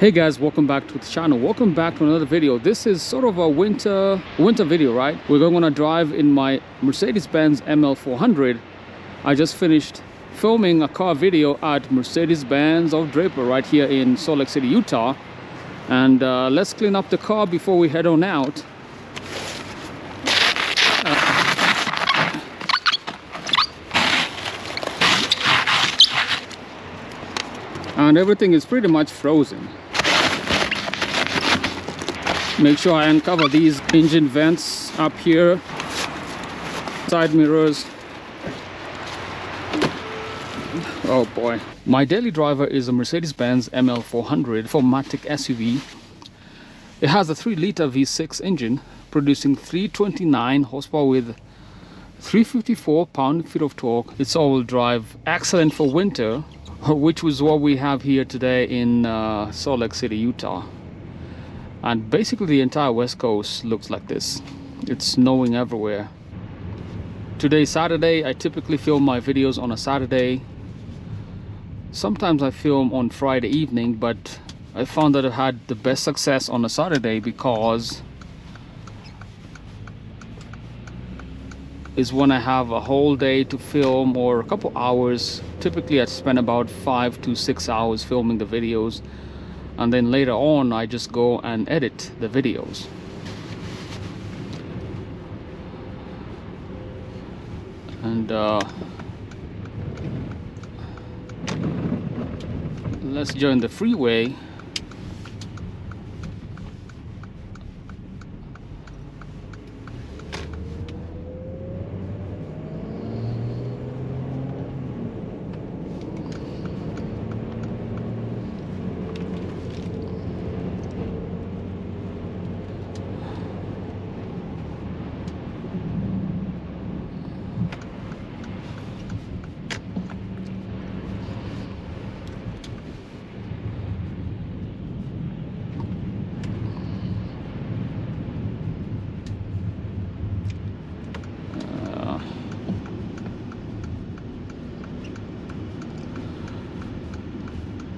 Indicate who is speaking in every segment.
Speaker 1: Hey guys, welcome back to the channel. Welcome back to another video. This is sort of a winter video, right? We're going to drive in my Mercedes-Benz ML400. I just finished filming a car video at Mercedes-Benz of Draper right here in Salt Lake City, Utah. And let's clean up the car before we head on out. And everything is pretty much frozen. Make sure I uncover these engine vents up here, side mirrors. Oh boy. My daily driver is a Mercedes-Benz ML400 4MATIC SUV. It has a 3-liter V6 engine producing 329 horsepower with 354 pound-feet of torque. It's all-wheel drive, excellent for winter, which was what we have here today in Salt Lake City, Utah. And basically the entire west coast looks like this. It's snowing everywhere. Today is Saturday. I typically film my videos on a Saturday. Sometimes I film on Friday evening, but I found that I've had the best success on a Saturday because is when I have a whole day to film or a couple hours. Typically I spend about 5 to 6 hours filming the videos, and then later on I just go and edit the videos. And let's join the freeway.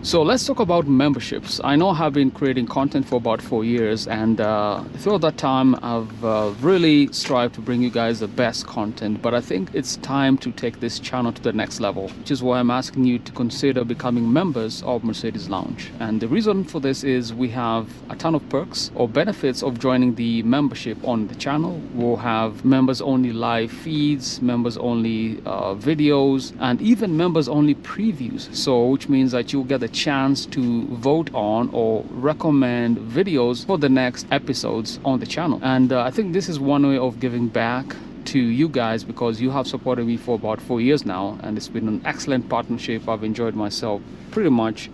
Speaker 1: So let's talk about memberships. I know I've been creating content for about 4 years, and throughout that time I've really strived to bring you guys the best content, but I think it's time to take this channel to the next level, which is why I'm asking you to consider becoming members of Mercedes Lounge. And the reason for this is we have a ton of perks or benefits of joining the membership on the channel. We'll have members only live feeds, members only videos, and even members only previews, so which means that you'll get the chance to vote on or recommend videos for the next episodes on the channel. And I think this is one way of giving back to you guys, because you have supported me for about 4 years now, and it's been an excellent partnership. I've enjoyed myself pretty much,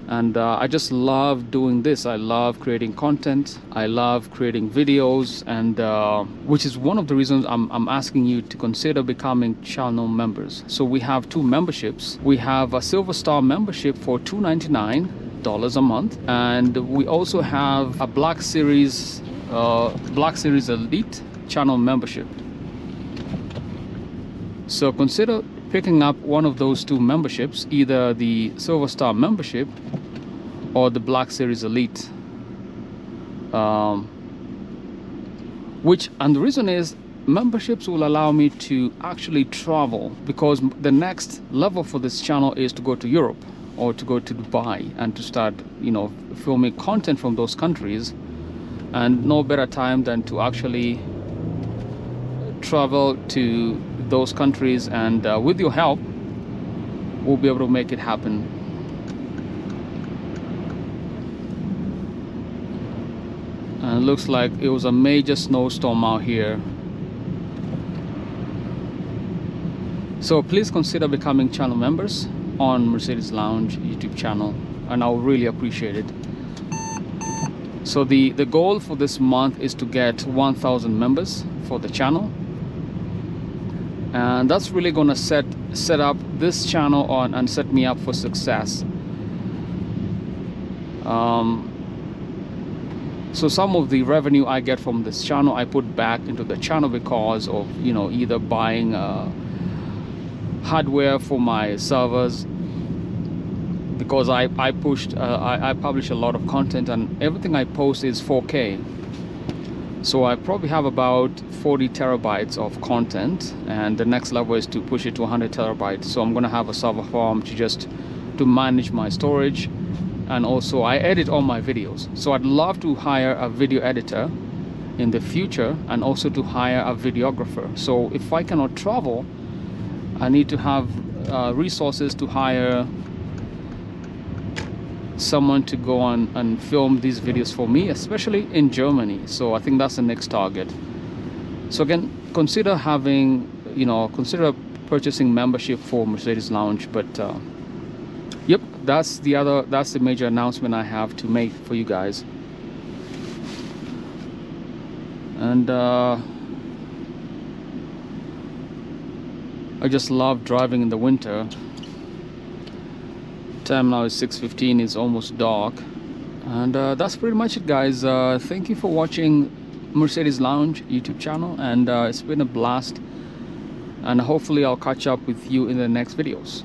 Speaker 1: and I just love doing this. I love creating content, I love creating videos, and which is one of the reasons I'm asking you to consider becoming channel members. So we have 2 memberships. We have a Silver Star membership for $299 a month, and we also have a Black Series Elite channel membership. So consider picking up one of those 2 memberships, either the Silver Star membership or the Black Series Elite. And the reason is memberships will allow me to actually travel, because the next level for this channel is to go to Europe or to go to Dubai and to start, you know, filming content from those countries. And no better time than to actually travel to those countries, and with your help we'll be able to make it happen. And it looks like it was a major snowstorm out here, so please consider becoming channel members on Mercedes Lounge YouTube channel, and I'll really appreciate it. So the goal for this month is to get 1,000 members for the channel, and that's really gonna set up this channel on and set me up for success. So some of the revenue I get from this channel I put back into the channel because of, you know, either buying hardware for my servers, because I publish a lot of content, and everything I post is 4K. So I probably have about 40 terabytes of content, and the next level is to push it to 100 terabytes. So I'm gonna have a server farm to manage my storage, and also I edit all my videos. So I'd love to hire a video editor in the future, and also to hire a videographer. So if I cannot travel, I need to have resources to hire someone to go on and film these videos for me, especially in Germany. So I think that's the next target. So again, consider consider purchasing membership for Mercedes Lounge. But yep, that's the major announcement I have to make for you guys. And I just love driving in the winter. Time now is 6:15, it's almost dark, and that's pretty much it, guys. Thank you for watching Mercedes Lounge YouTube channel, and it's been a blast, and hopefully I'll catch up with you in the next videos.